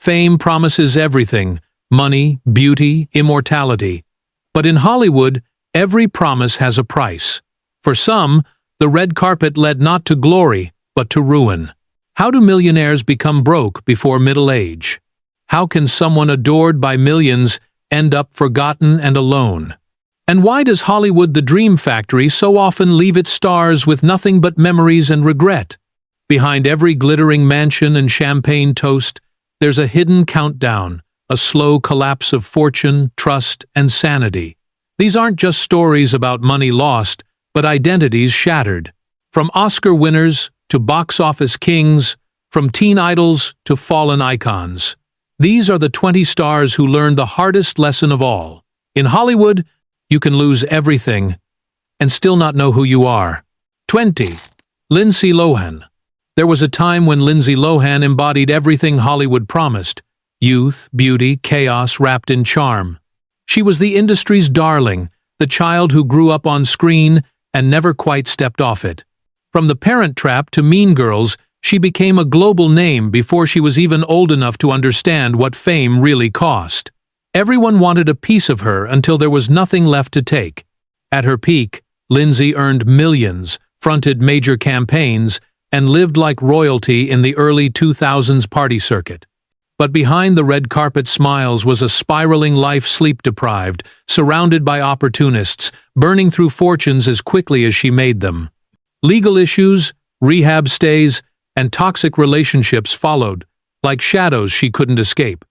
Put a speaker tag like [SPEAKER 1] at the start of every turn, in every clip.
[SPEAKER 1] Fame promises everything: money, beauty, immortality. But in Hollywood, every promise has a price. For some, the red carpet led not to glory, but to ruin. How do millionaires become broke before middle age? How can someone adored by millions end up forgotten and alone? And why does Hollywood, the dream factory, so often leave its stars with nothing but memories and regret? Behind every glittering mansion and champagne toast, there's a hidden countdown, a slow collapse of fortune, trust, and sanity. These aren't just stories about money lost, but identities shattered. From Oscar winners to box office kings, from teen idols to fallen icons. These are the 20 stars who learned the hardest lesson of all. In Hollywood, you can lose everything and still not know who you are. 20. Lindsay Lohan. There was a time when Lindsay Lohan embodied everything Hollywood promised: youth, beauty, chaos wrapped in charm. She was the industry's darling, the child who grew up on screen and never quite stepped off it. From The Parent Trap to Mean Girls, she became a global name before she was even old enough to understand what fame really cost. Everyone wanted a piece of her until there was nothing left to take. At her peak, Lindsay earned millions, fronted major campaigns, and lived like royalty in the early 2000s party circuit. But behind the red carpet smiles was a spiraling life sleep-deprived, surrounded by opportunists, burning through fortunes as quickly as she made them. Legal issues, rehab stays, and toxic relationships followed, like shadows she couldn't escape.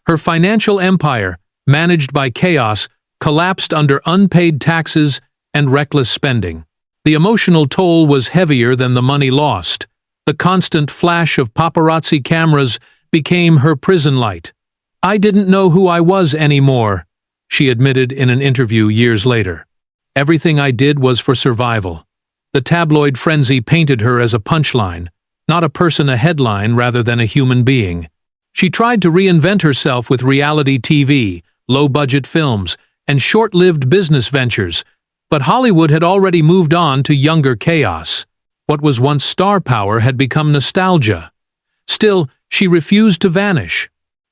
[SPEAKER 1] Her financial empire, managed by chaos, collapsed under unpaid taxes and reckless spending. The emotional toll was heavier than the money lost. The constant flash of paparazzi cameras became her prison light. "I didn't know who I was anymore," she admitted in an interview years later. "Everything I did was for survival." The tabloid frenzy painted her as a punchline, not a person, a headline rather than a human being. She tried to reinvent herself with reality TV, low-budget films, and short-lived business ventures, but Hollywood had already moved on to younger chaos. What was once star power had become nostalgia. Still, she refused to vanish.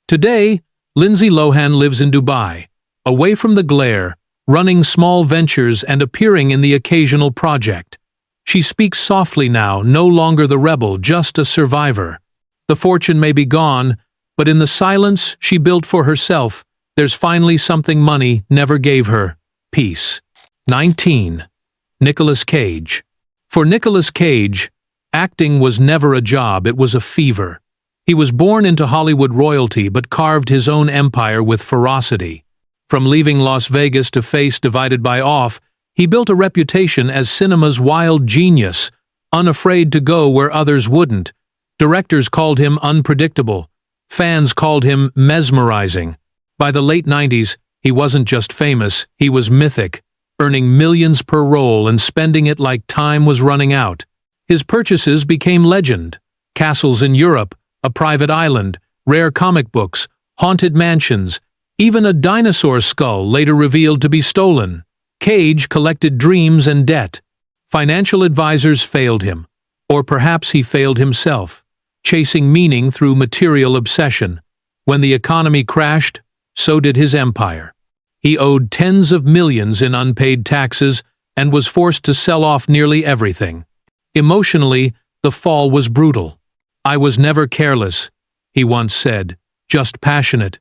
[SPEAKER 1] Today, Lindsay Lohan lives in Dubai, away from the glare, running small ventures and appearing in the occasional project. She speaks softly now, no longer the rebel, just a survivor. The fortune may be gone, but in the silence she built for herself, there's finally something money never gave her: peace. 19. Nicolas Cage. For Nicolas Cage, acting was never a job, it was a fever. He was born into Hollywood royalty but carved his own empire with ferocity. From leaving Las Vegas to face Divided by Off, he built a reputation as cinema's wild genius, unafraid to go where others wouldn't. Directors called him unpredictable. Fans called him mesmerizing. By the late 90s, he wasn't just famous, he was mythic, earning millions per role and spending it like time was running out. His purchases became legend. Castles in Europe, a private island, rare comic books, haunted mansions, even a dinosaur skull later revealed to be stolen. Cage collected dreams and debt. Financial advisors failed him, or perhaps he failed himself, chasing meaning through material obsession. When the economy crashed, so did his empire. He owed tens of millions in unpaid taxes and was forced to sell off nearly everything. Emotionally, the fall was brutal. "I was never careless," he once said, "just passionate."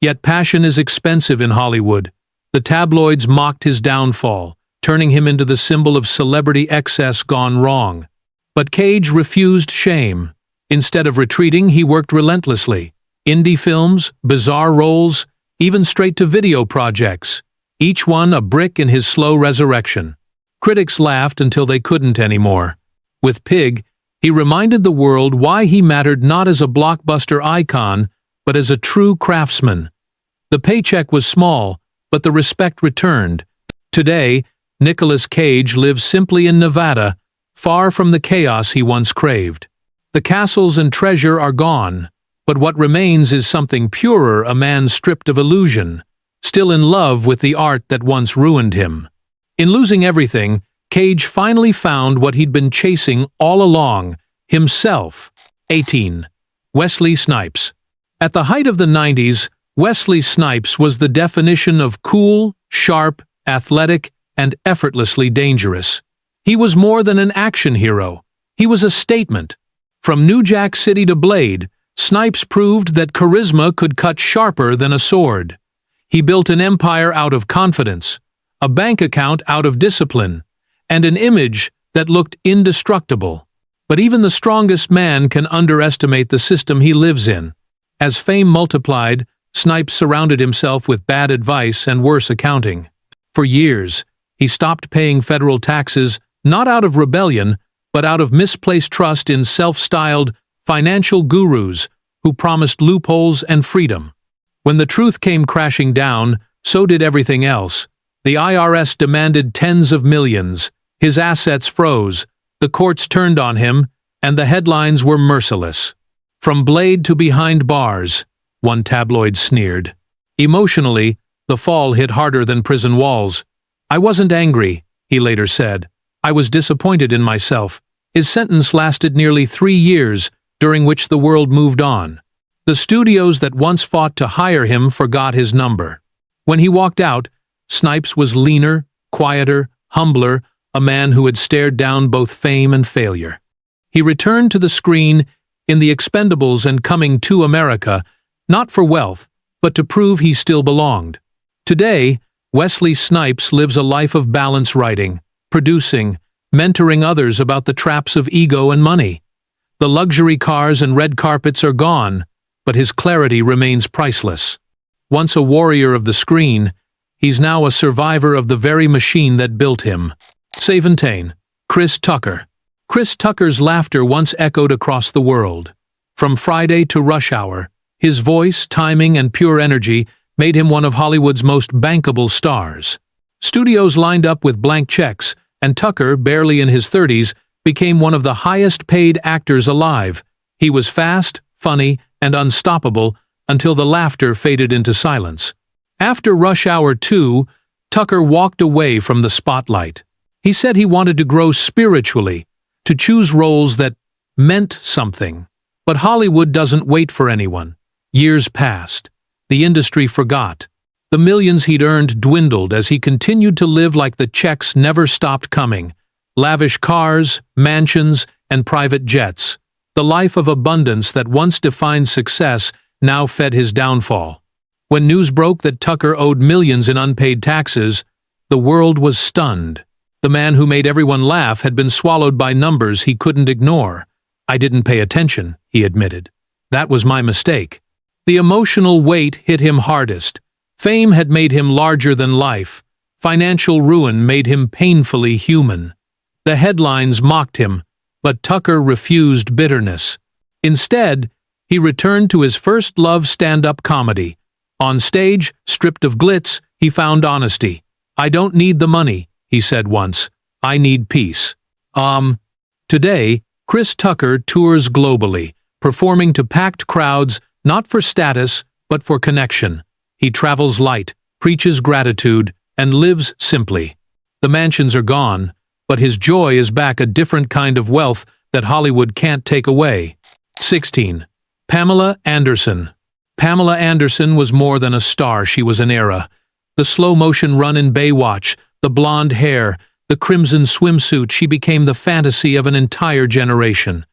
[SPEAKER 1] Yet passion is expensive in Hollywood. The tabloids mocked his downfall, turning him into the symbol of celebrity excess gone wrong. But Cage refused shame. Instead of retreating, he worked relentlessly. Indie films, bizarre roles, even straight-to-video projects, each one a brick in his slow resurrection. Critics laughed until they couldn't anymore. With Pig, he reminded the world why he mattered not as a blockbuster icon, but as a true craftsman. The paycheck was small, but the respect returned. Today, Nicolas Cage lives simply in Nevada, far from the chaos he once craved. The castles and treasure are gone, but what remains is something purer, a man stripped of illusion, still in love with the art that once ruined him. In losing everything, Cage finally found what he'd been chasing all along: himself. 18. Wesley Snipes. At the height of the 90s, Wesley Snipes was the definition of cool, sharp, athletic, and effortlessly dangerous. He was more than an action hero. He was a statement. From New Jack City to Blade, Snipes proved that charisma could cut sharper than a sword. He built an empire out of confidence, a bank account out of discipline, and an image that looked indestructible. But even the strongest man can underestimate the system he lives in. As fame multiplied, Snipes surrounded himself with bad advice and worse accounting. For years, he stopped paying federal taxes not out of rebellion, but out of misplaced trust in self-styled financial gurus who promised loopholes and freedom. When the truth came crashing down, so did everything else. The IRS demanded tens of millions, his assets froze, the courts turned on him, and the headlines were merciless. From Blade to behind bars, one tabloid sneered. Emotionally, the fall hit harder than prison walls. I wasn't angry, he later said. I was disappointed in myself. His sentence lasted nearly 3 years, during which the world moved on. The studios that once fought to hire him forgot his number. When he walked out, Snipes was leaner, quieter, humbler, a man who had stared down both fame and failure. He returned to the screen in The Expendables and Coming to America, not for wealth, but to prove he still belonged. Today, Wesley Snipes lives a life of balance, writing, producing, mentoring others about the traps of ego and money. The luxury cars and red carpets are gone, but his clarity remains priceless. Once a warrior of the screen, he's now a survivor of the very machine that built him. Saventain, Chris Tucker. Chris Tucker's laughter once echoed across the world. From Friday to Rush Hour, his voice, timing, and pure energy made him one of Hollywood's most bankable stars. Studios lined up with blank checks, and Tucker, barely in his 30s, became one of the highest-paid actors alive. He was fast, funny, and unstoppable until the laughter faded into silence. After Rush Hour 2, Tucker walked away from the spotlight. He said he wanted to grow spiritually, to choose roles that meant something. But Hollywood doesn't wait for anyone. Years passed. The industry forgot. The millions he'd earned dwindled as he continued to live like the checks never stopped coming. Lavish cars, mansions, and private jets. The life of abundance that once defined success now fed his downfall. When news broke that Tucker owed millions in unpaid taxes, the world was stunned. The man who made everyone laugh had been swallowed by numbers he couldn't ignore. I didn't pay attention, he admitted. That was my mistake. The emotional weight hit him hardest. Fame had made him larger than life. Financial ruin made him painfully human. The headlines mocked him, but Tucker refused bitterness. Instead, he returned to his first love, stand-up comedy. On stage, stripped of glitz, he found honesty. I don't need the money, he said once. I need peace. Today, Chris Tucker tours globally, performing to packed crowds, not for status, but for connection. He travels light, preaches gratitude, and lives simply. The mansions are gone, but his joy is back, a different kind of wealth that Hollywood can't take away. 16. Pamela Anderson. Pamela Anderson was more than a star, she was an era. The slow-motion run in Baywatch, the blonde hair, the crimson swimsuit, she became the fantasy of an entire generation.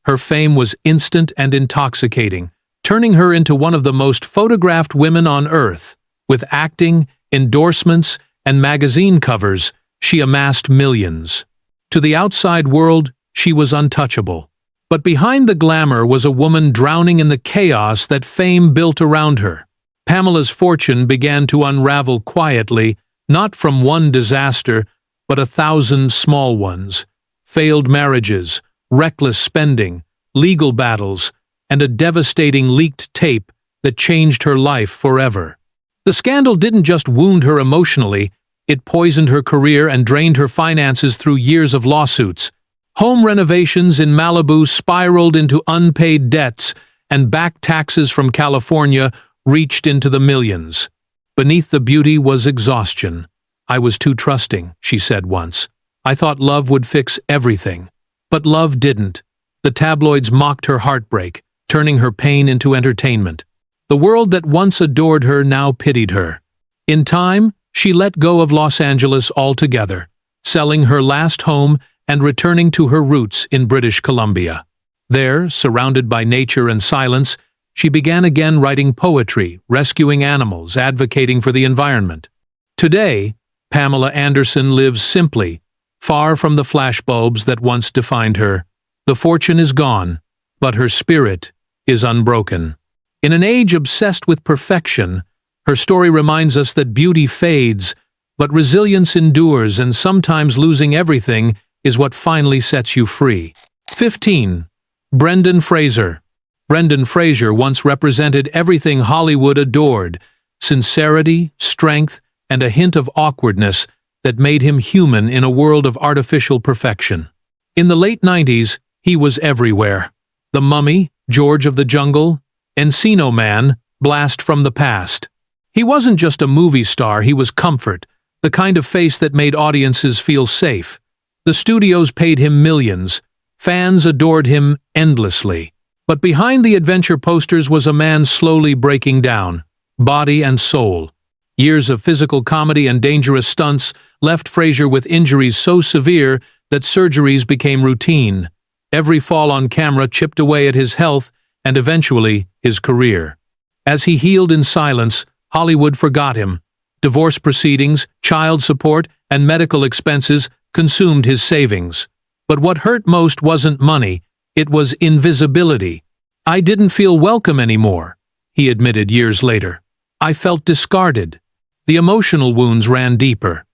[SPEAKER 1] Her fame was instant and intoxicating, turning her into one of the most photographed women on earth. With acting, endorsements, and magazine covers, she amassed millions. To the outside world, she was untouchable. But behind the glamour was a woman drowning in the chaos that fame built around her. Pamela's fortune began to unravel quietly, not from one disaster, but 1,000 small ones. Failed marriages, reckless spending, legal battles, and a devastating leaked tape that changed her life forever. The scandal didn't just wound her emotionally, it poisoned her career and drained her finances through years of lawsuits. Home renovations in Malibu spiraled into unpaid debts, and back taxes from California reached into the millions. Beneath the beauty was exhaustion. I was too trusting, she said once. I thought love would fix everything. But love didn't. The tabloids mocked her heartbreak, turning her pain into entertainment. The world that once adored her now pitied her. In time, she let go of Los Angeles altogether, selling her last home and returning to her roots in British Columbia. There, surrounded by nature and silence, she began again writing poetry, rescuing animals, advocating for the environment. Today, Pamela Anderson lives simply, far from the flashbulbs that once defined her. The fortune is gone, but her spirit is unbroken. In an age obsessed with perfection, her story reminds us that beauty fades, but resilience endures, and sometimes losing everything is what finally sets you free. 15. Brendan Fraser. Brendan Fraser once represented everything Hollywood adored: sincerity, strength, and a hint of awkwardness that made him human in a world of artificial perfection. In the late 90s, he was everywhere. The Mummy, George of the Jungle, Encino Man, blast from the past. He wasn't just a movie star, he was comfort, the kind of face that made audiences feel safe. The studios paid him millions. Fans adored him endlessly. But behind the adventure posters was a man slowly breaking down, body and soul. Years of physical comedy and dangerous stunts left Fraser with injuries so severe that surgeries became routine. Every fall on camera chipped away at his health and eventually his career. As he healed in silence, Hollywood forgot him. Divorce proceedings, child support, and medical expenses consumed his savings. But what hurt most wasn't money, it was invisibility. "I didn't feel welcome anymore," he admitted years later. "I felt discarded." The emotional wounds ran deeper.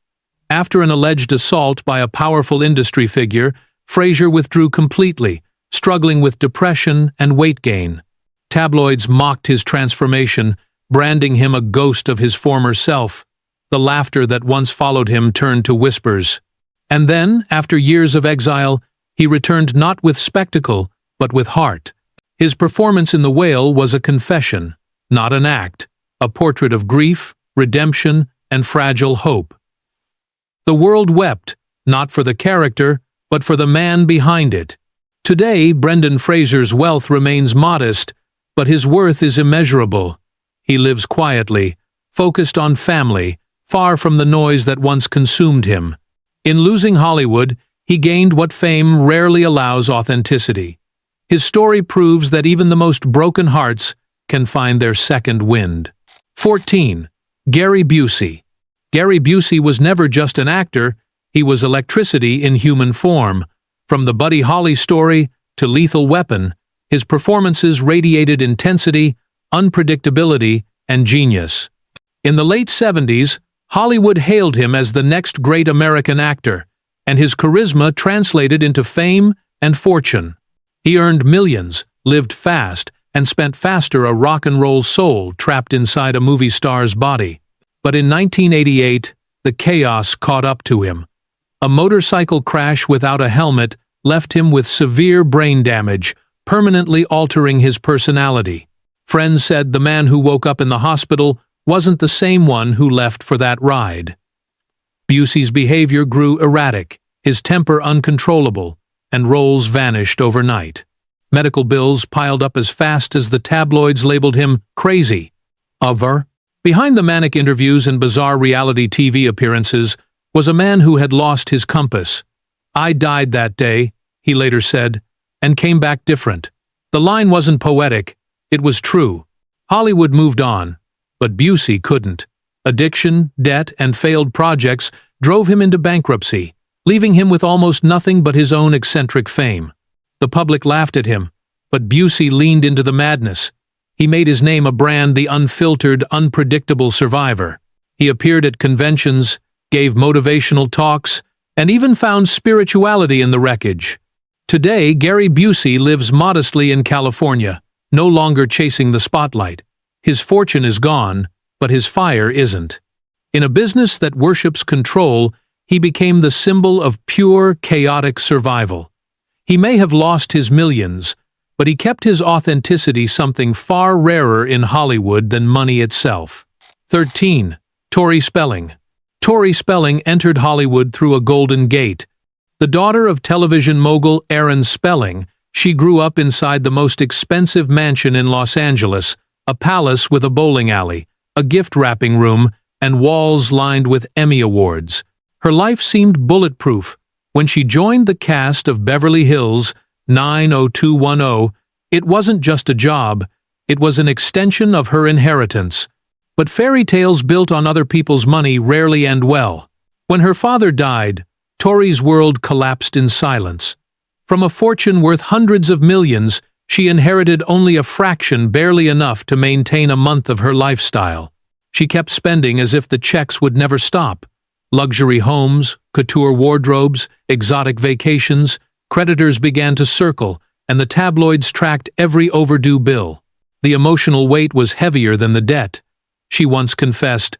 [SPEAKER 1] After an alleged assault by a powerful industry figure, Fraser withdrew completely, struggling with depression and weight gain. Tabloids mocked his transformation, branding him a ghost of his former self. The laughter that once followed him turned to whispers. And then, after years of exile, he returned not with spectacle, but with heart. His performance in The Whale was a confession, not an act, a portrait of grief, redemption, and fragile hope. The world wept, not for the character, but for the man behind it. Today, Brendan Fraser's wealth remains modest, but his worth is immeasurable. He lives quietly, focused on family, far from the noise that once consumed him. In losing Hollywood, he gained what fame rarely allows: authenticity. His story proves that even the most broken hearts can find their second wind. 14. Gary Busey. Gary Busey was never just an actor, he was electricity in human form. From the Buddy Holly story to Lethal Weapon, his performances radiated intensity, unpredictability, and genius. In the late 70s, Hollywood hailed him as the next great American actor, and his charisma translated into fame and fortune. He earned millions, lived fast, and spent faster a rock and roll soul trapped inside a movie star's body. But in 1988, the chaos caught up to him. A motorcycle crash without a helmet left him with severe brain damage, permanently altering his personality. Friends said the man who woke up in the hospital wasn't the same one who left for that ride. Busey's behavior grew erratic, his temper uncontrollable, and roles vanished overnight. Medical bills piled up as fast as the tabloids labeled him crazy. Behind the manic interviews and bizarre reality TV appearances was a man who had lost his compass. "I died that day," he later said, "and came back different." The line wasn't poetic, it was true. Hollywood moved on, but Busey couldn't. Addiction, debt, and failed projects drove him into bankruptcy, leaving him with almost nothing but his own eccentric fame. The public laughed at him, but Busey leaned into the madness. He made his name a brand: the unfiltered, unpredictable survivor. He appeared at conventions, gave motivational talks, and even found spirituality in the wreckage. Today, Gary Busey lives modestly in California, no longer chasing the spotlight. His fortune is gone, but his fire isn't. In a business that worships control, he became the symbol of pure, chaotic survival. He may have lost his millions, but he kept his authenticity, something far rarer in Hollywood than money itself. 13. Tori Spelling. Tori Spelling entered Hollywood through a golden gate. The daughter of television mogul Aaron Spelling, she grew up inside the most expensive mansion in Los Angeles, a palace with a bowling alley, a gift-wrapping room, and walls lined with Emmy Awards. Her life seemed bulletproof. When she joined the cast of Beverly Hills 90210, it wasn't just a job, it was an extension of her inheritance. But fairy tales built on other people's money rarely end well. When her father died, Tori's world collapsed in silence. From a fortune worth hundreds of millions, she inherited only a fraction, barely enough to maintain a month of her lifestyle. She kept spending as if the checks would never stop. Luxury homes, couture wardrobes, exotic vacations, creditors began to circle, and the tabloids tracked every overdue bill. The emotional weight was heavier than the debt. She once confessed,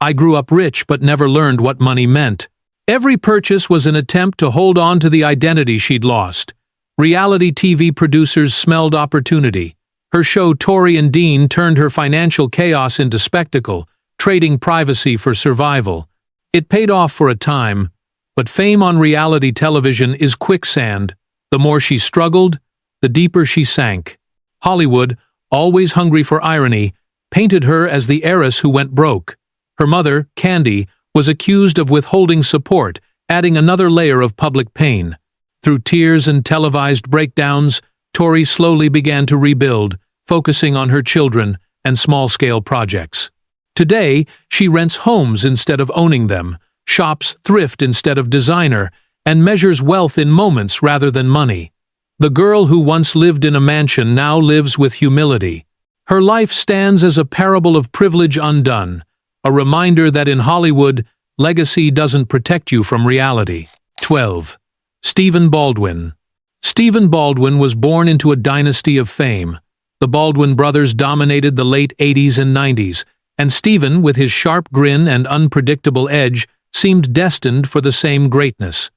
[SPEAKER 1] "I grew up rich but never learned what money meant." Every purchase was an attempt to hold on to the identity she'd lost. Reality TV producers smelled opportunity. Her show Tori and Dean turned her financial chaos into spectacle, trading privacy for survival. It paid off for a time, but fame on reality television is quicksand. The more she struggled, the deeper she sank. Hollywood, always hungry for irony, painted her as the heiress who went broke. Her mother, Candy, was accused of withholding support, adding another layer of public pain. Through tears and televised breakdowns, Tori slowly began to rebuild, focusing on her children and small-scale projects. Today, she rents homes instead of owning them, shops thrift instead of designer, and measures wealth in moments rather than money. The girl who once lived in a mansion now lives with humility. Her life stands as a parable of privilege undone, a reminder that in Hollywood, legacy doesn't protect you from reality. 12. Stephen Baldwin. Stephen Baldwin was born into a dynasty of fame. The Baldwin brothers dominated the late 80s and 90s, and Stephen, with his sharp grin and unpredictable edge, seemed destined for the same greatness.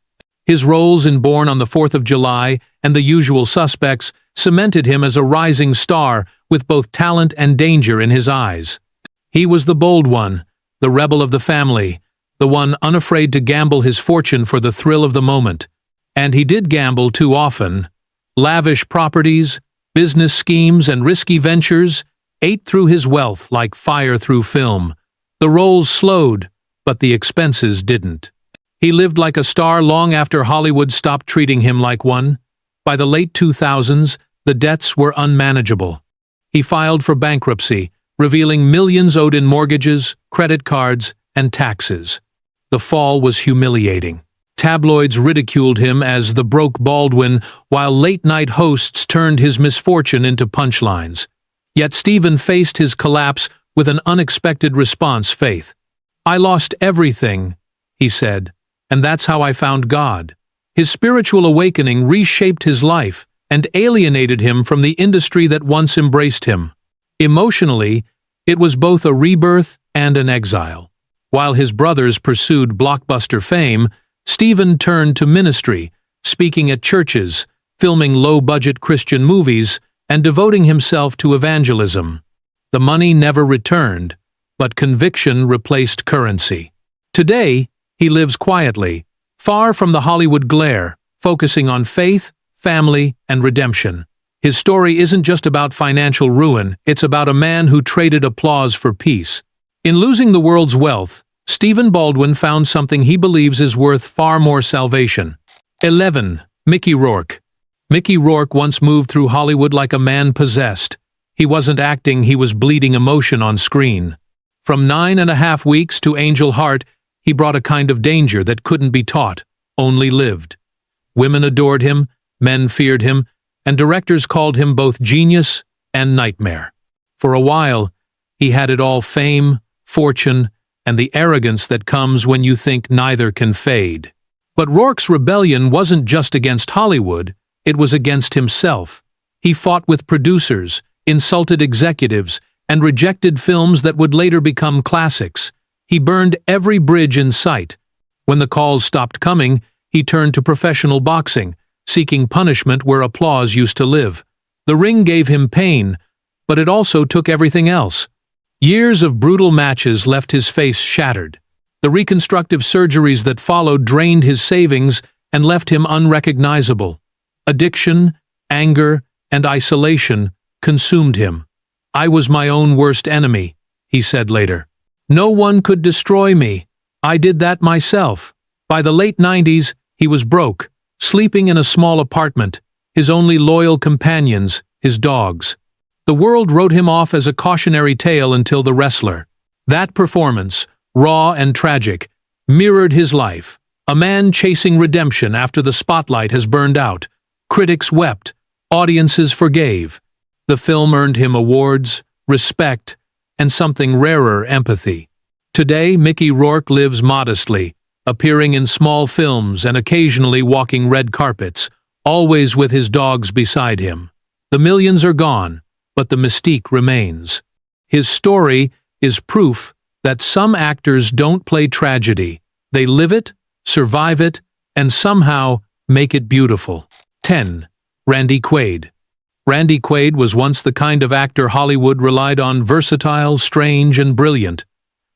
[SPEAKER 1] His roles in Born on the 4th of July and The Usual Suspects cemented him as a rising star with both talent and danger in his eyes. He was the bold one, the rebel of the family, the one unafraid to gamble his fortune for the thrill of the moment. And he did gamble too often. Lavish properties, business schemes, and risky ventures ate through his wealth like fire through film. The roles slowed, but the expenses didn't. He lived like a star long after Hollywood stopped treating him like one. By the late 2000s, the debts were unmanageable. He filed for bankruptcy, revealing millions owed in mortgages, credit cards, and taxes. The fall was humiliating. Tabloids ridiculed him as the broke Baldwin, while late-night hosts turned his misfortune into punchlines. Yet Stephen faced his collapse with an unexpected response: faith. "I lost everything," he said, "and that's how I found God." His spiritual awakening reshaped his life and alienated him from the industry that once embraced him. Emotionally, it was both a rebirth and an exile. While his brothers pursued blockbuster fame, Stephen turned to ministry, speaking at churches, filming low-budget Christian movies, and devoting himself to evangelism. The money never returned, but conviction replaced currency. Today, he lives quietly, far from the Hollywood glare, focusing on faith, family, and redemption. His story isn't just about financial ruin, it's about a man who traded applause for peace. In losing the world's wealth, Stephen Baldwin found something he believes is worth far more salvation. 11. Mickey Rourke. Mickey Rourke once moved through Hollywood like a man possessed. He wasn't acting, he was bleeding emotion on screen. From 9.5 weeks to Angel Heart, he brought a kind of danger that couldn't be taught, only lived. Women adored him, men feared him, and directors called him both genius and nightmare. For a while, he had it all: fame, fortune, and the arrogance that comes when you think neither can fade. But Rourke's rebellion wasn't just against Hollywood, it was against himself. He fought with producers, insulted executives, and rejected films that would later become classics. He burned every bridge in sight. When the calls stopped coming, he turned to professional boxing, seeking punishment where applause used to live. The ring gave him pain, but it also took everything else. Years of brutal matches left his face shattered. The reconstructive surgeries that followed drained his savings and left him unrecognizable. Addiction, anger, and isolation consumed him. "I was my own worst enemy," he said later. "No one could destroy me. I did that myself." By the late 90s, he was broke, sleeping in a small apartment, his only loyal companions, his dogs. The world wrote him off as a cautionary tale until The Wrestler. That performance, raw and tragic, mirrored his life. A man chasing redemption after the spotlight has burned out. Critics wept, audiences forgave. The film earned him awards, respect, and something rarer, empathy. Today, Mickey Rourke lives modestly, appearing in small films and occasionally walking red carpets, always with his dogs beside him. The millions are gone, but the mystique remains. His story is proof that some actors don't play tragedy. They live it, survive it, and somehow make it beautiful. 10. Randy Quaid. Randy Quaid was once the kind of actor Hollywood relied on: versatile, strange, and brilliant.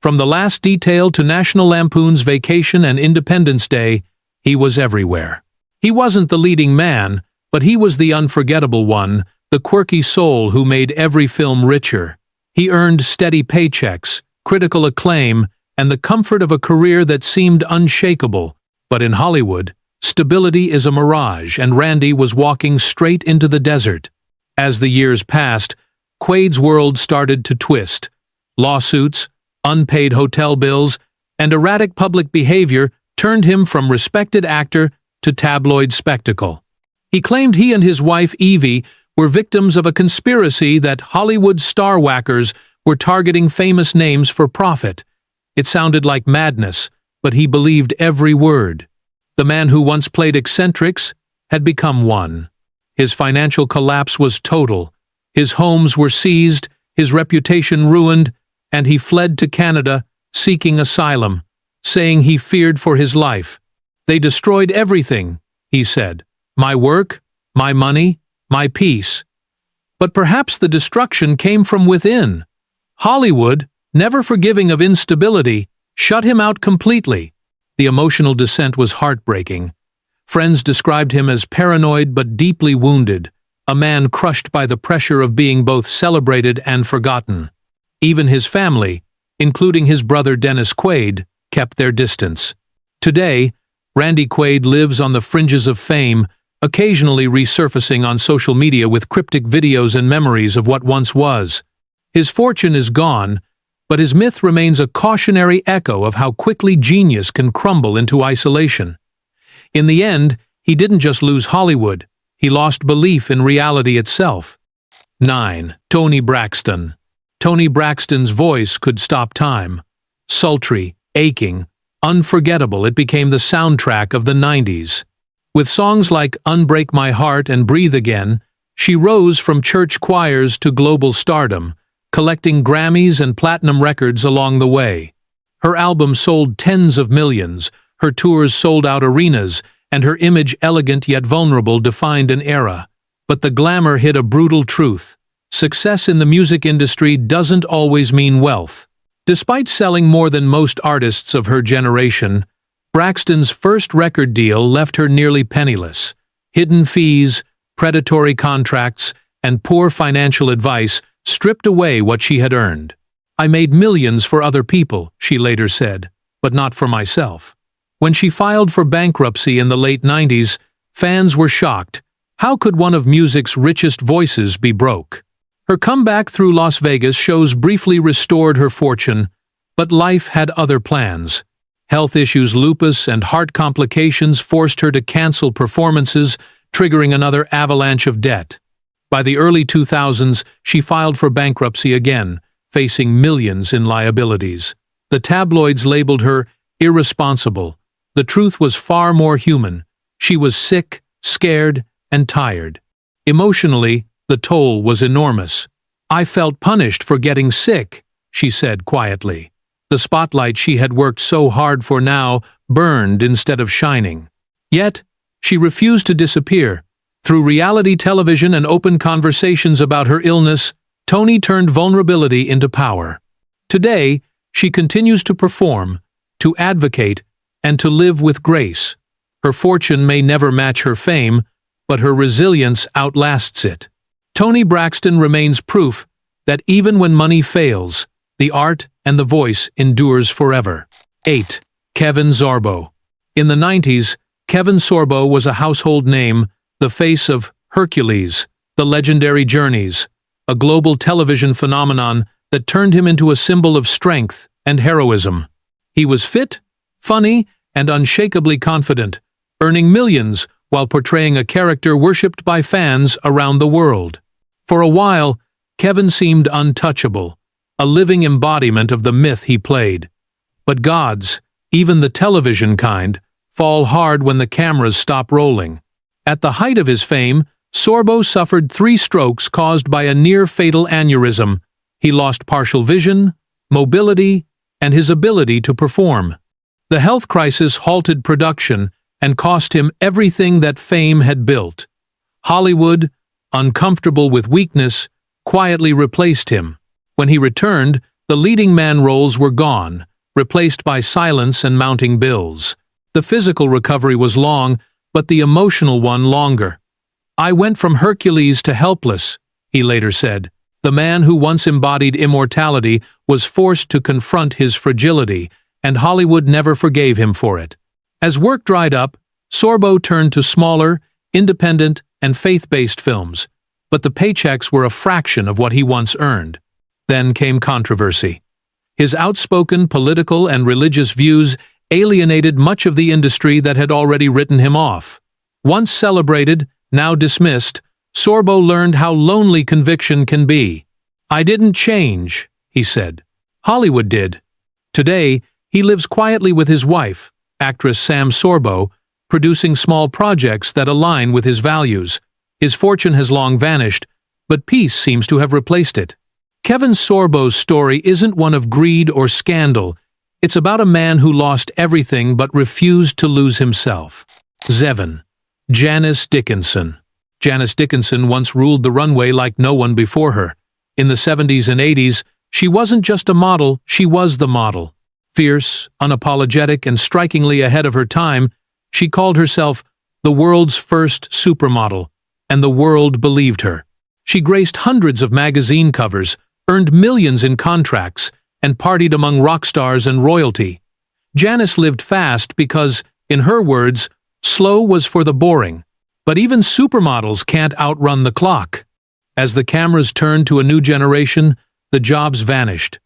[SPEAKER 1] From The Last Detail to National Lampoon's Vacation and Independence Day, he was everywhere. He wasn't the leading man, but he was the unforgettable one, the quirky soul who made every film richer. He earned steady paychecks, critical acclaim, and the comfort of a career that seemed unshakable. But in Hollywood, stability is a mirage, and Randy was walking straight into the desert. As the years passed, Quaid's world started to twist. Lawsuits, unpaid hotel bills, and erratic public behavior turned him from respected actor to tabloid spectacle. He claimed he and his wife Evie were victims of a conspiracy that Hollywood star whackers were targeting famous names for profit. It sounded like madness, but he believed every word. The man who once played eccentrics had become one. His financial collapse was total. His homes were seized, his reputation ruined, and he fled to Canada, seeking asylum, saying he feared for his life. "They destroyed everything," he said. "My work, my money, my peace." But perhaps the destruction came from within. Hollywood, never forgiving of instability, shut him out completely. The emotional descent was heartbreaking. Friends described him as paranoid but deeply wounded, a man crushed by the pressure of being both celebrated and forgotten. Even his family, including his brother Dennis Quaid, kept their distance. Today, Randy Quaid lives on the fringes of fame, occasionally resurfacing on social media with cryptic videos and memories of what once was. His fortune is gone, but his myth remains a cautionary echo of how quickly genius can crumble into isolation. In the end, he didn't just lose Hollywood, he lost belief in reality itself. 9. Toni Braxton. Toni Braxton's voice could stop time. Sultry, aching, unforgettable, it became the soundtrack of the 90s. With songs like Unbreak My Heart and Breathe Again, she rose from church choirs to global stardom, collecting Grammys and platinum records along the way. Her album sold tens of millions, her tours sold out arenas, and her image, elegant yet vulnerable, defined an era. But the glamour hid a brutal truth. Success in the music industry doesn't always mean wealth. Despite selling more than most artists of her generation, Braxton's first record deal left her nearly penniless. Hidden fees, predatory contracts, and poor financial advice stripped away what she had earned. "I made millions for other people," she later said, "but not for myself." When she filed for bankruptcy in the late 90s, fans were shocked. How could one of music's richest voices be broke? Her comeback through Las Vegas shows briefly restored her fortune, but life had other plans. Health issues, lupus, and heart complications forced her to cancel performances, triggering another avalanche of debt. By the early 2000s, she filed for bankruptcy again, facing millions in liabilities. The tabloids labeled her irresponsible. The truth was far more human. She was sick, scared, and tired. Emotionally, the toll was enormous. "I felt punished for getting sick," she said quietly. The spotlight she had worked so hard for now burned instead of shining. Yet, she refused to disappear. Through reality television and open conversations about her illness, Toni turned vulnerability into power. Today, she continues to perform, to advocate, and to live with grace. Her fortune may never match her fame, but her resilience outlasts it. Toni Braxton remains proof that even when money fails, the art and the voice endures forever. 8. Kevin Sorbo. In the 90s, Kevin Sorbo was a household name, the face of Hercules, The Legendary Journeys, a global television phenomenon that turned him into a symbol of strength and heroism. He was fit, funny, and unshakably confident, earning millions while portraying a character worshipped by fans around the world. For a while, Kevin seemed untouchable, a living embodiment of the myth he played. But gods, even the television kind, fall hard when the cameras stop rolling. At the height of his fame, Sorbo suffered 3 strokes caused by a near-fatal aneurysm. He lost partial vision, mobility, and his ability to perform. The health crisis halted production and cost him everything that fame had built. Hollywood, uncomfortable with weakness, quietly replaced him. When he returned, the leading man roles were gone, replaced by silence and mounting bills. The physical recovery was long, but the emotional one longer. "I went from Hercules to helpless," he later said. The man who once embodied immortality was forced to confront his fragility, and Hollywood never forgave him for it. As work dried up, Sorbo turned to smaller, independent, and faith-based films, but the paychecks were a fraction of what he once earned. Then came controversy. His outspoken political and religious views alienated much of the industry that had already written him off. Once celebrated, now dismissed, Sorbo learned how lonely conviction can be. "I didn't change," he said. Hollywood did. Today, he lives quietly with his wife, actress Sam Sorbo, producing small projects that align with his values. His fortune has long vanished, but peace seems to have replaced it. Kevin Sorbo's story isn't one of greed or scandal. It's about a man who lost everything but refused to lose himself. 7. Janice Dickinson. Janice Dickinson once ruled the runway like no one before her. In the 70s and 80s, she wasn't just a model, she was the model. Fierce, unapologetic, and strikingly ahead of her time, she called herself the world's first supermodel, and the world believed her. She graced hundreds of magazine covers, earned millions in contracts, and partied among rock stars and royalty. Janice lived fast because, in her words, slow was for the boring. But even supermodels can't outrun the clock. As the cameras turned to a new generation, the jobs vanished.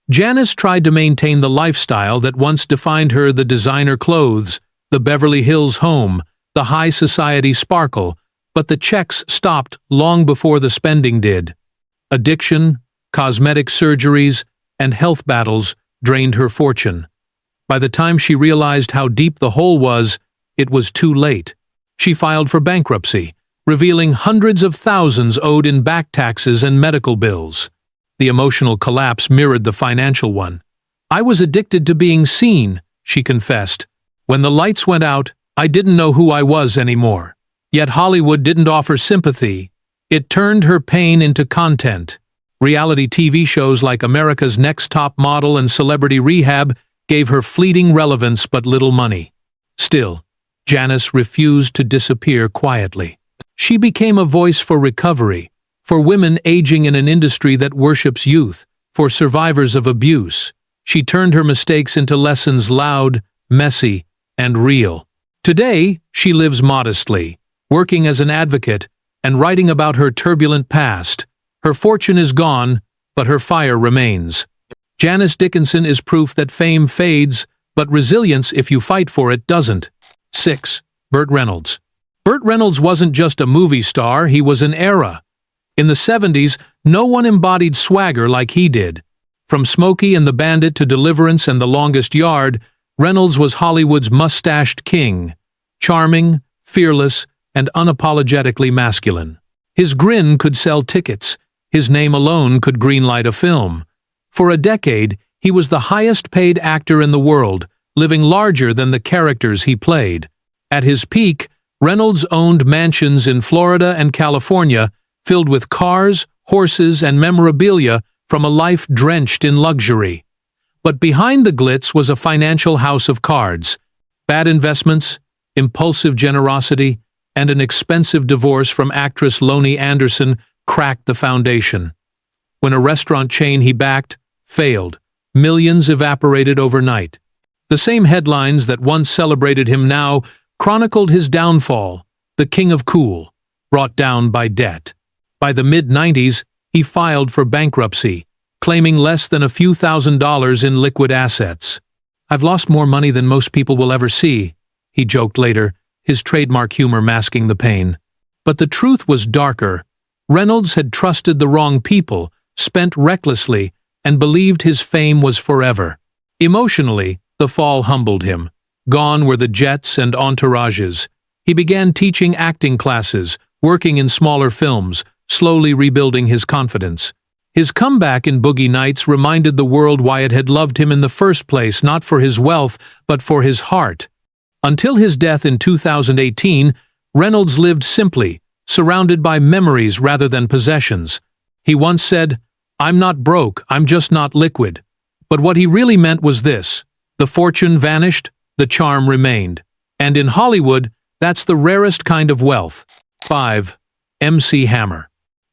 [SPEAKER 1] Janice tried to maintain the lifestyle that once defined her: the designer clothes, the Beverly Hills home, the high society sparkle, but the checks stopped long before the spending did. Addiction, cosmetic surgeries, and health battles drained her fortune. By the time she realized how deep the hole was, it was too late. She filed for bankruptcy, revealing hundreds of thousands owed in back taxes and medical bills. The emotional collapse mirrored the financial one. "I was addicted to being seen," she confessed. "When the lights went out, I didn't know who I was anymore." Yet Hollywood didn't offer sympathy. It turned her pain into content. Reality TV shows like America's Next Top Model and Celebrity Rehab gave her fleeting relevance but little money. Still, Janice refused to disappear quietly. She became a voice for recovery, for women aging in an industry that worships youth, for survivors of abuse. She turned her mistakes into lessons loud, messy, and real. Today, she lives modestly, working as an advocate and writing about her turbulent past. Her fortune is gone, but her fire remains. Janice Dickinson is proof that fame fades, but resilience, if you fight for it, doesn't. 6. Burt Reynolds. Burt Reynolds wasn't just a movie star, he was an era. In the 70s, no one embodied swagger like he did. From Smokey and the Bandit to Deliverance and The Longest Yard, Reynolds was Hollywood's mustached king. Charming, fearless, and unapologetically masculine. His grin could sell tickets. His name alone could greenlight a film. For a decade, he was the highest-paid actor in the world, living larger than the characters he played. At his peak, Reynolds owned mansions in Florida and California, filled with cars, horses, and memorabilia from a life drenched in luxury. But behind the glitz was a financial house of cards. Bad investments, impulsive generosity, and an expensive divorce from actress Pamela Anderson cracked the foundation. when a restaurant chain he backed failed. Millions evaporated overnight. The same headlines that once celebrated him now chronicled his downfall, the king of cool, brought down by debt. By the mid-90s, he filed for bankruptcy, claiming less than a few $1,000s in liquid assets. "I've lost more money than most people will ever see," he joked later, his trademark humor masking the pain. But the truth was darker. Reynolds had trusted the wrong people, spent recklessly, and believed his fame was forever. Emotionally, the fall humbled him. Gone were the jets and entourages. He began teaching acting classes, working in smaller films, slowly rebuilding his confidence. His comeback in Boogie Nights reminded the world why it had loved him in the first place, not for his wealth, but for his heart. Until his death in 2018, Reynolds lived simply, surrounded by memories rather than possessions. He once said, "I'm not broke, I'm just not liquid." But what he really meant was this: the fortune vanished, the charm remained. And in Hollywood, that's the rarest kind of wealth. 5. MC Hammer.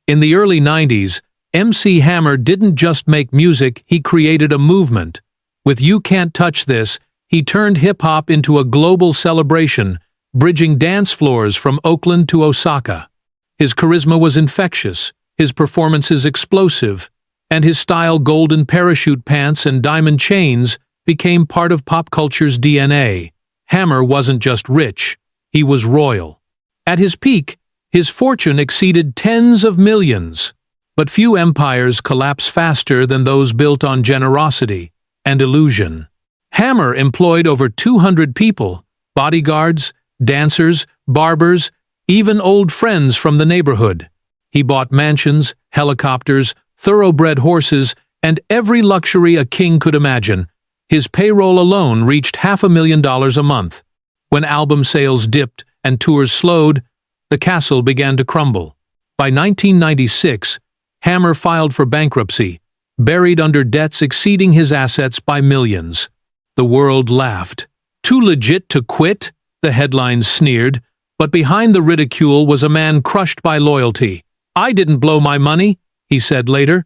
[SPEAKER 1] In the early 90s, MC Hammer didn't just make music, he created a movement. With You Can't Touch This, he turned hip-hop into a global celebration, bridging dance floors from Oakland to Osaka. His charisma was infectious, his performances explosive, and his style, golden parachute pants and diamond chains, became part of pop culture's DNA. Hammer wasn't just rich, he was royal. At his peak, his fortune exceeded tens of millions. But few empires collapse faster than those built on generosity and illusion. Hammer employed over 200 people, bodyguards, dancers, barbers, even old friends from the neighborhood. He bought mansions, helicopters, thoroughbred horses, and every luxury a king could imagine. His payroll alone reached $500,000 a month. When album sales dipped and tours slowed, the castle began to crumble. By 1996, Hammer filed for bankruptcy, buried under debts exceeding his assets by millions. The world laughed. "Too legit to quit?" the headlines sneered, but behind the ridicule was a man crushed by loyalty. "I didn't blow my money," he said later.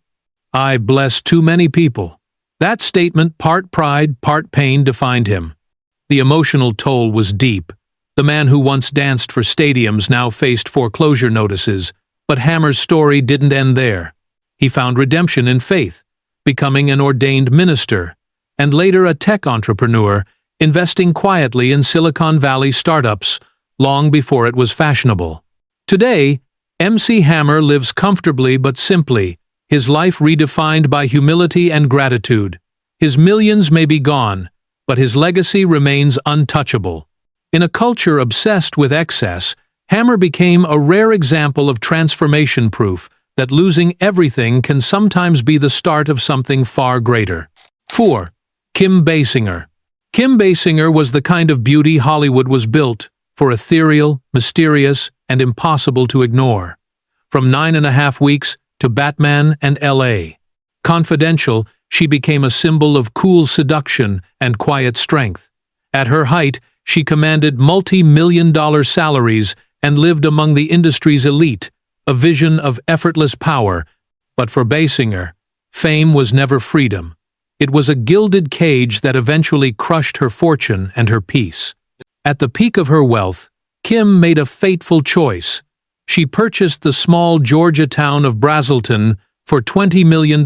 [SPEAKER 1] "I blessed too many people." That statement, part pride, part pain, defined him. The emotional toll was deep. The man who once danced for stadiums now faced foreclosure notices. But Hammer's story didn't end there. He found redemption in faith, becoming an ordained minister, and later a tech entrepreneur, investing quietly in Silicon Valley startups long before it was fashionable. Today, MC Hammer lives comfortably but simply, his life redefined by humility and gratitude. His millions may be gone, but his legacy remains untouchable. In a culture obsessed with excess, Hammer became a rare example of transformation proof that losing everything can sometimes be the start of something far greater. 4. Kim Basinger. Kim Basinger was the kind of beauty Hollywood was built for: ethereal, mysterious, and impossible to ignore. From 9.5 Weeks to Batman and L.A. Confidential, she became a symbol of cool seduction and quiet strength. At her height, she commanded multi-million-dollar salaries and lived among the industry's elite, a vision of effortless power. But for Basinger, fame was never freedom. It was a gilded cage that eventually crushed her fortune and her peace. At the peak of her wealth, Kim made a fateful choice. She purchased the small Georgia town of Brazelton for $20 million,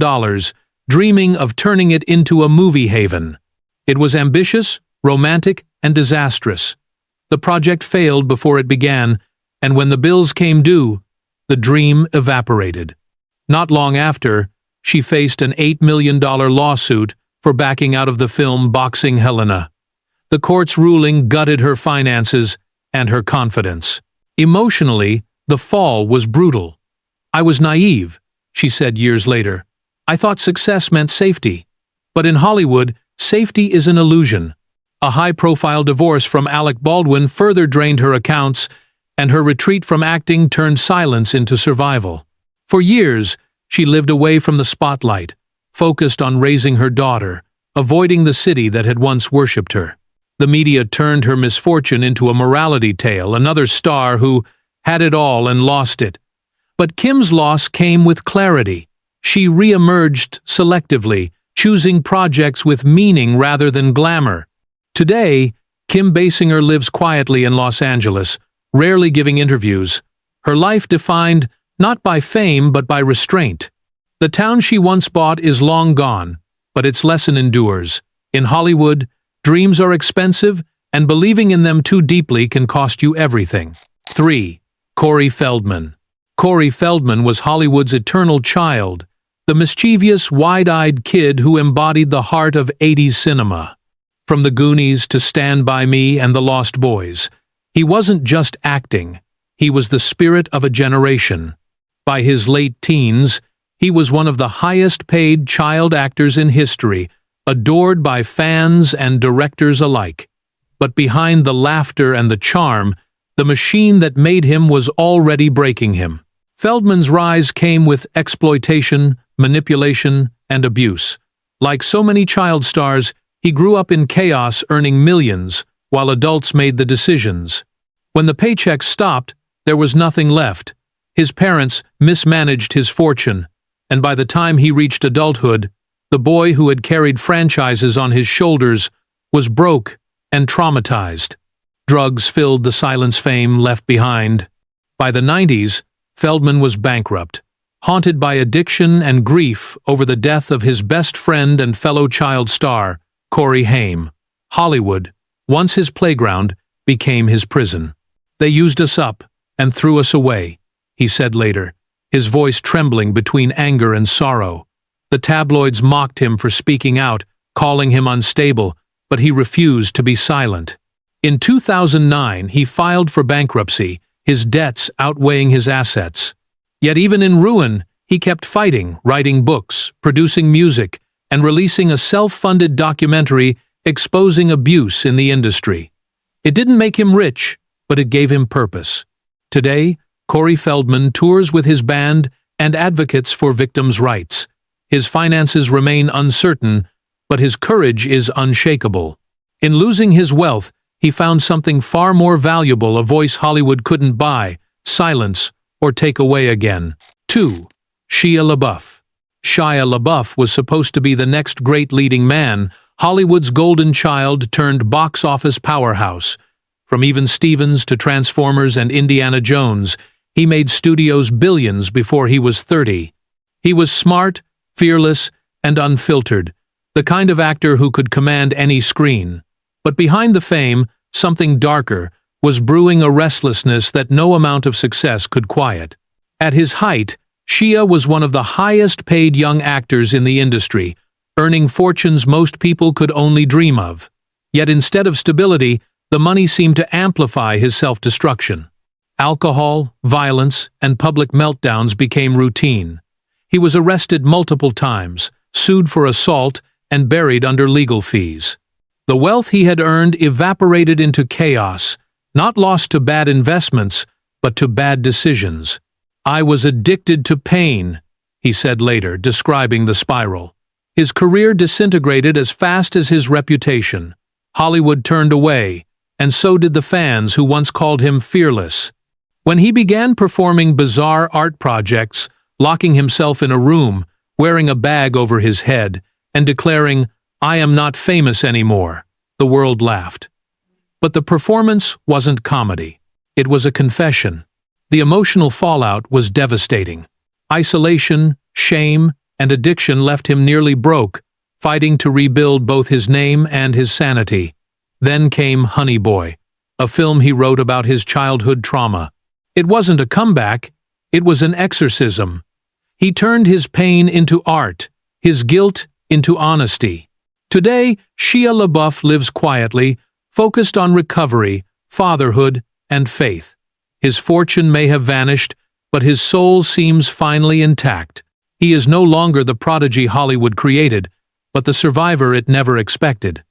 [SPEAKER 1] dreaming of turning it into a movie haven. It was ambitious, romantic, and disastrous. The project failed before it began, and when the bills came due, the dream evaporated. Not long after, she faced an $8 million lawsuit for backing out of the film Boxing Helena. The court's ruling gutted her finances and her confidence. Emotionally, the fall was brutal. "I was naive," she said years later. "I thought success meant safety. But in Hollywood, safety is an illusion." A high-profile divorce from Alec Baldwin further drained her accounts, and her retreat from acting turned silence into survival. For years, she lived away from the spotlight, focused on raising her daughter, avoiding the city that had once worshipped her. The media turned her misfortune into a morality tale, another star who had it all and lost it. But Kim's loss came with clarity. she re-emerged selectively, choosing projects with meaning rather than glamour. Today, Kim Basinger lives quietly in Los Angeles, rarely giving interviews. Her life defined not by fame but by restraint. The town she once bought is long gone, but its lesson endures. In Hollywood, dreams are expensive, and believing in them too deeply can cost you everything. 3. Corey Feldman. Corey Feldman was Hollywood's eternal child, the mischievous, wide-eyed kid who embodied the heart of 80s cinema. From The Goonies to Stand By Me and The Lost Boys, he wasn't just acting, he was the spirit of a generation. By his late teens, he was one of the highest-paid child actors in history, adored by fans and directors alike. But behind the laughter and the charm, the machine that made him was already breaking him. Feldman's rise came with exploitation, manipulation, and abuse. Like so many child stars, he grew up in chaos, earning millions, while adults made the decisions. When the paychecks stopped, there was nothing left. His parents mismanaged his fortune, and by the time he reached adulthood, the boy who had carried franchises on his shoulders was broke and traumatized. Drugs filled the silence fame left behind. By the 90s, Feldman was bankrupt, haunted by addiction and grief over the death of his best friend and fellow child star, Corey Haim. Hollywood, once his playground, became his prison. "They used us up and threw us away," he said later, his voice trembling between anger and sorrow. The tabloids mocked him for speaking out, calling him unstable, but he refused to be silent. In 2009, he filed for bankruptcy, his debts outweighing his assets. Yet even in ruin, he kept fighting, writing books, producing music, and releasing a self-funded documentary exposing abuse in the industry. It didn't make him rich, but it gave him purpose. Today, Corey Feldman tours with his band and advocates for victims' rights. His finances remain uncertain, but his courage is unshakable. In losing his wealth, he found something far more valuable, a voice Hollywood couldn't buy, silence, or take away again. 2. Shia LaBeouf. Shia LaBeouf was supposed to be the next great leading man, Hollywood's golden child turned box office powerhouse. From Even Stevens to Transformers and Indiana Jones, he made studios billions before he was 30. He was smart, fearless, and unfiltered, the kind of actor who could command any screen. But behind the fame, something darker was brewing, a restlessness that no amount of success could quiet. At his height, Shia was one of the highest-paid young actors in the industry, earning fortunes most people could only dream of. Yet instead of stability, the money seemed to amplify his self-destruction. Alcohol, violence, and public meltdowns became routine. He was arrested multiple times, sued for assault, and buried under legal fees. The wealth he had earned evaporated into chaos, not lost to bad investments, but to bad decisions. "I was addicted to pain," he said later, describing the spiral. His career disintegrated as fast as his reputation. Hollywood turned away, and so did the fans who once called him fearless. When he began performing bizarre art projects, locking himself in a room, wearing a bag over his head, and declaring, "I am not famous anymore," the world laughed. But the performance wasn't comedy. It was a confession. The emotional fallout was devastating. Isolation, shame, and addiction left him nearly broke, fighting to rebuild both his name and his sanity. Then came Honey Boy, a film he wrote about his childhood trauma. It wasn't a comeback, it was an exorcism. He turned his pain into art, his guilt into honesty. Today, Shia LaBeouf lives quietly, focused on recovery, fatherhood, and faith. His fortune may have vanished, but his soul seems finally intact. He is no longer the prodigy Hollywood created, but the survivor it never expected.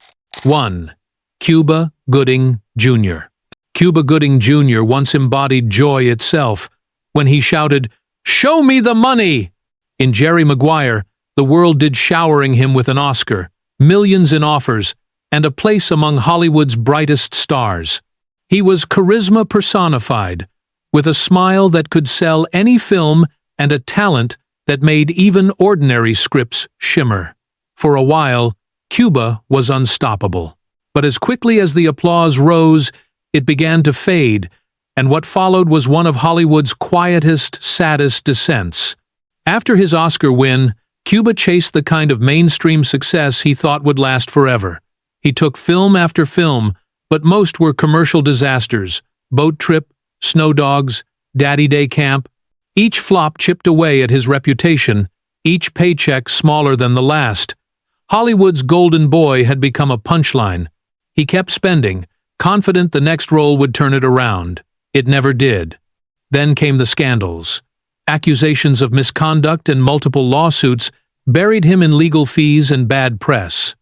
[SPEAKER 1] 1. Cuba Gooding Jr. Cuba Gooding Jr. once embodied joy itself when he shouted, "Show me the money!" In Jerry Maguire, the world did showering him with an Oscar, millions in offers, and a place among Hollywood's brightest stars. He was charisma personified, with a smile that could sell any film and a talent that made even ordinary scripts shimmer. For a while, Cuba was unstoppable. But as quickly as the applause rose, it began to fade, and what followed was one of Hollywood's quietest, saddest descents. After his Oscar win, Cuba chased the kind of mainstream success he thought would last forever. He took film after film, but most were commercial disasters: Boat Trip, Snow Dogs, Daddy Day Camp. Each flop chipped away at his reputation, each paycheck smaller than the last. Hollywood's golden boy had become a punchline. He kept spending, confident the next role would turn it around. It never did. Then came the scandals. Accusations of misconduct and multiple lawsuits buried him in legal fees and bad press.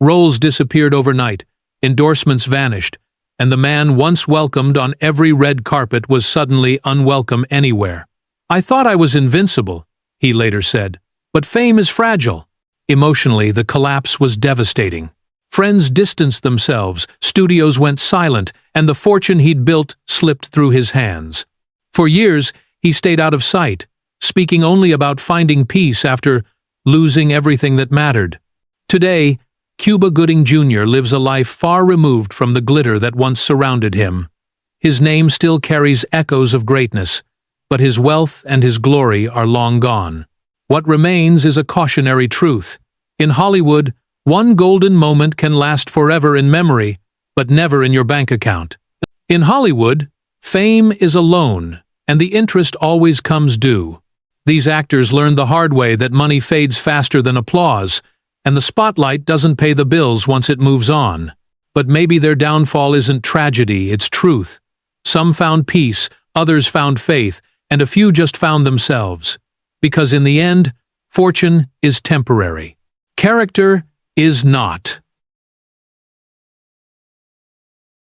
[SPEAKER 1] Roles disappeared overnight, endorsements vanished, and the man once welcomed on every red carpet was suddenly unwelcome anywhere. "I thought I was invincible," he later said, "but fame is fragile." Emotionally, the collapse was devastating. Friends distanced themselves, studios went silent, and the fortune he'd built slipped through his hands. For years, he stayed out of sight, speaking only about finding peace after losing everything that mattered. Today, Cuba Gooding Jr. lives a life far removed from the glitter that once surrounded him. His name still carries echoes of greatness, but his wealth and his glory are long gone. What remains is a cautionary truth. In Hollywood, one golden moment can last forever in memory, but never in your bank account. In Hollywood, fame is a loan, and the interest always comes due. These actors learned the hard way that money fades faster than applause, and the spotlight doesn't pay the bills once it moves on. But maybe their downfall isn't tragedy, it's truth. Some found peace, others found faith, and a few just found themselves. Because in the end, fortune is temporary. Character is not.